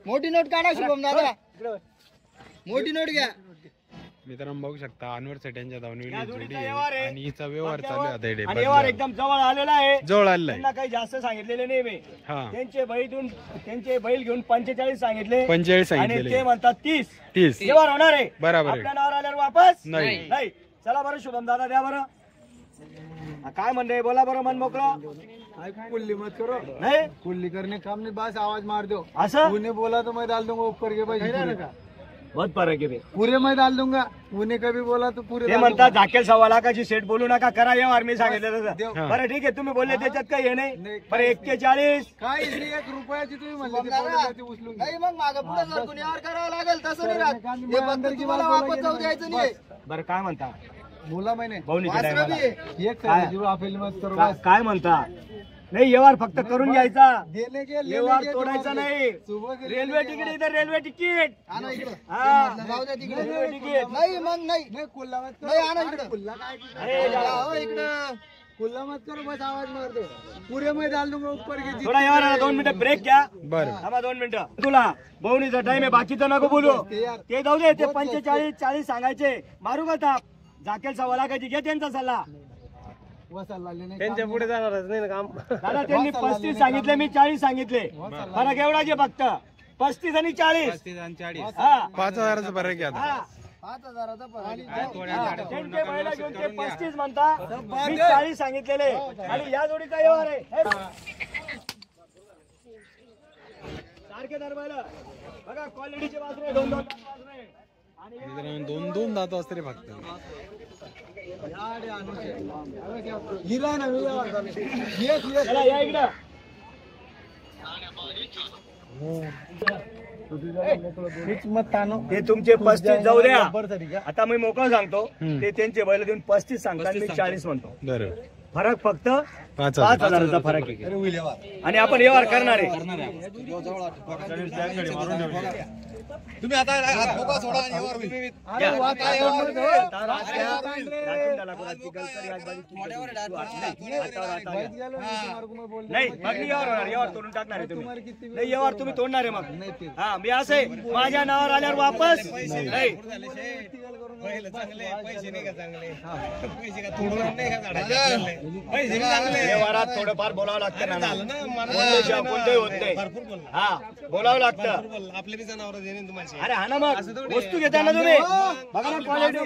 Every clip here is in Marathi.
मोठी नोट काढा शुभम दादा, मोठी नोट घ्या. मित्रांनो बघू शकता अनवर सेट यांच्या धावणीवरली जोडी आणि हिचा व्यवहार चालू आहे. आणि व्यवहार एकदम जवळ आलेला आहे, जवळ आलेला आहे. त्यांना काही जास्त सांगितलेले नाही मी. हा त्यांचे बैल घेऊन 45 सांगितले, 45 आणि सांगितले ते म्हणतात 30 30 व्यवहार होणार आहे. बरोबर आहे. आपल्या नावावर आल्यावर वापस नाही. नाही. चला बरं शुभम दादा द्या बरं. काय म्हणते बोला बरं, मन मोकळं. कुल्ली मत करो, नाही कुल्ली करने काम नहीं, बस आवाज मार दो. असं उन्हें बोला तो मैं डाल दूंगा ऊपर के पैसे बहुत फरक आहे. पूरे मैं डाल दूंगा. उन्हें कभी बोला तो पूरे ते डाल म्हणतात झाकेल 1.25 लाखाची सेट बोलू नका, करा व्यवहार मी सांगितलं देव. तसं. बरं ठीक आहे, तुम्ही बोलले त्याच्यात काही हे नाही. बरं 41 काय इथे 1 रुपयाची तुम्ही म्हणले उचलून नाही, मग मागे पुढे सरकून यावर करावं लागेल. तसं नाही राहत, हे फक्त तुम्हाला वापस जाऊ द्यायचं नाही. बरं काय म्हणता बोला मैंने भाऊनीच्या टायमाला. एक जीव आपल्याला मत करो बस. काय म्हणता. नाही व्यवहार फक्त करून घ्यायचा, देने के व्यवहार तोडायचा नाही. रेल्वे तिकीट इथं रेल्वे तिकीट आणा इकडे. हा. जाऊ द्या तिकडे. रेल्वे तिकीट नाही मग नाही कुल्ला मत करो. आणा इकडे. कुल्ला काय इकडे कुल्ला मत करो, बस आवाज मार दो. पुरे मैं डाल दूंगा ऊपर के. थोडा व्यवहार 2 मिनिटं ब्रेक घ्या. बरं थांबा 2 मिनिटं. तुला बहुणीचा टाइम आहे, बाकीचं नको बोलू. ते जाऊ दे, ते 45 40 सांगायचे. मारू का ताप. झाकेल 1.25 लाखाची घे त्यांचा सल्ला. त्यांच्या पुढे जाणारच नाही काम. दादा त्यांनी 35 सांगितले, मी 40 सांगितले. फरक एवढाच आहे फक्त 35 आणि 40. हा 5000चा फरक आहे आता. हा 5000चा त्यांचे बैल घेऊन ते 35 म्हणता, मी 40 सांगितलेले. आणि या जोडीचा व्यवहार आहे. सारखे दर बैल बघा, क्वालिटीचे वासरे 2-2 वासरे. आणि मित्रांनो 2-2 दात असते फक्त. चला या इकडं. ते तुमचे 35 जाऊ द्या. आता मी मोकळं सांगतो, ते त्यांचे बैल देऊन 35 सांगतात, मी 40 म्हणतो. बरं फरक फक्त 5000 5000चा फरक आहे. आणि आपण व्यवहार करणार आहे. तुम्ही आता सोडा आणि व्यवहार होईल. नाही मग व्यवहार होणार, व्यवहार तोडून टाकणार आहे तुम्ही. नाही व्यवहार तुम्ही तोडणार आहे मग. हा मी असं आहे, माझ्या नावावर आल्यावर वापस नाही. व्यवहारात थोडंफार बोलावं लागतं ना, कोणतंही होत नाही. हा बोलावं लागतं. आपले बी जनावर अरे हा ना, मग वस्तू घेता ना तुम्ही. बघा ना क्वालिटी.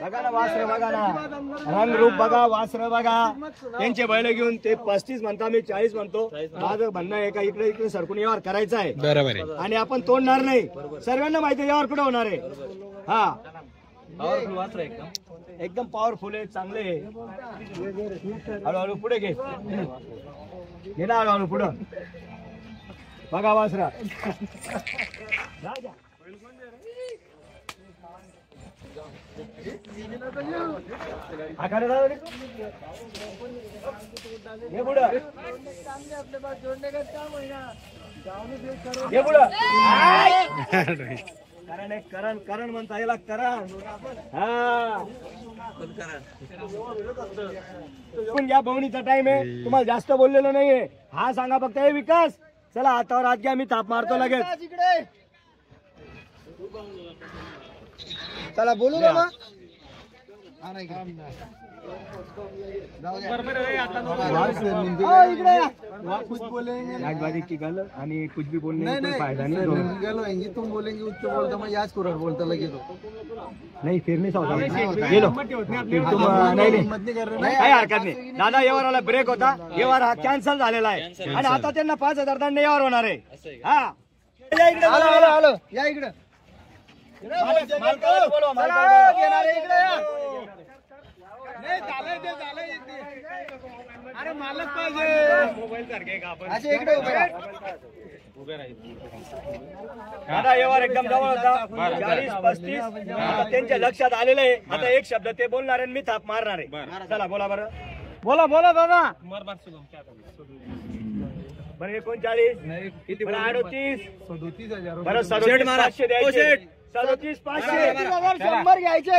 बघा ना वासर, बघा ना रंगरूप बघा, वासर बघा. त्यांचे बैल घेऊन ते 35 म्हणता, मी 40 म्हणतो. माझं म्हणणं आहे का इकडे इकडे सरकून व्यवहार करायचा आहे. बरोबर आहे. आणि आपण तोडणार नाही. सर्वांना माहिती आहे व्यवहार कुठे होणार आहे. हा एकदम पॉवरफुल आहे, चांगले आहे. हळूहळू पुढे घे ना, हळूहळू पुढं बघा वासरा. हे पुढं हे पुढं करण एक करण म्हणता याला करण. हा घ्या, बहुणीचा टाइम आहे, तुम्हाला जास्त बोललेलो नाहीये. हा सांगा फक्त हे विकास. चला हातावर हात घ्या, मी थाप मारतो लगेच. चला बोलू का मग. कुछ बोलेंगे आणि कुछ भी बोलने में कोई फायदा नहीं. तुम बोलेंगे उच्च बोलता, मैं याच कुराड बोलता लगे तो नाही फिरणी गेलो. नाही काही हरकत नाही दादा. व्यवहाराला ब्रेक होता, व्यवहार हा कॅन्सल झालेला आहे. आणि आता त्यांना 5000 दंड व्यवहार होणार आहे. हा या इकडे, या इकडे. मालकाला बोलवा, अरे मालक पाहिजे. मोबाईल सारखे का आपण असे इकडे उभे दादा व्यवहार एकदम जवळ होता. 40-35 आता त्यांच्या लक्षात आलेलं आहे. आता एक शब्द ते बोलणार आहे, मी थाप मारणार आहे. चला बोला बरं. बोला दादा. बरं 39 बरं 38 37,000 बरं 37,500 द्यायचे. 37,500 100 घ्यायचे.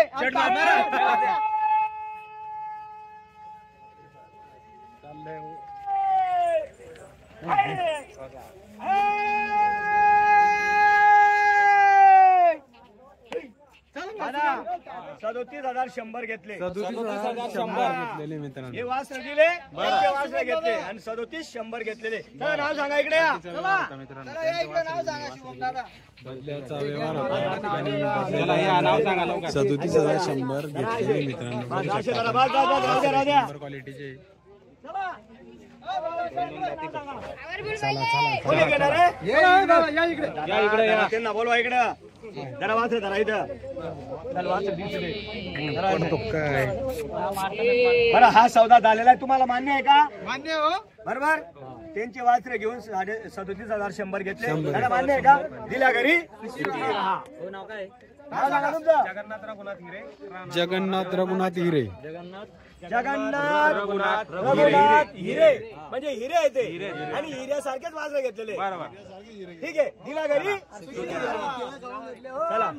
$37,100 घेतले. 37,100 घेतलेले मित्रांनो. हे वासर दिले, त्यांचे वासर घेतले आणि 37,100 घेतलेले. चला नाव सांगा इकडे या. चला. चला या इकडे नाव सांगा शुभम दादा. बदल्याचा व्यवहार होता या ठिकाणी. 37,100 घेतलेले मित्रांनो. बघू शकता. नंबर क्वालिटीचे. कोणी घेणार आहे? या दादा, या इकडे. या इकडे या. त्यांना बोलवा इकडे. जरा वासर धरा इथं. चल वासर दिसू दे. पडतो काय? बरं हा सौदा झालेला आहे, तुम्हाला मान्य आहे का? मान्य हो. बरोबर. त्यांचे वासरे घेऊन 37,100 घेतले. त्याला मान्य आहे का? दिल्या घरी. नाव सांगा तुमचं. जगन्नाथ रघुनाथ हिरे. जगन्नाथ रघुनाथ हिरे म्हणजे हिरे आहे ते आणि हिऱ्यासारखेच वासरे घेतलेले. ठीक आहे, दिला घरी. चला.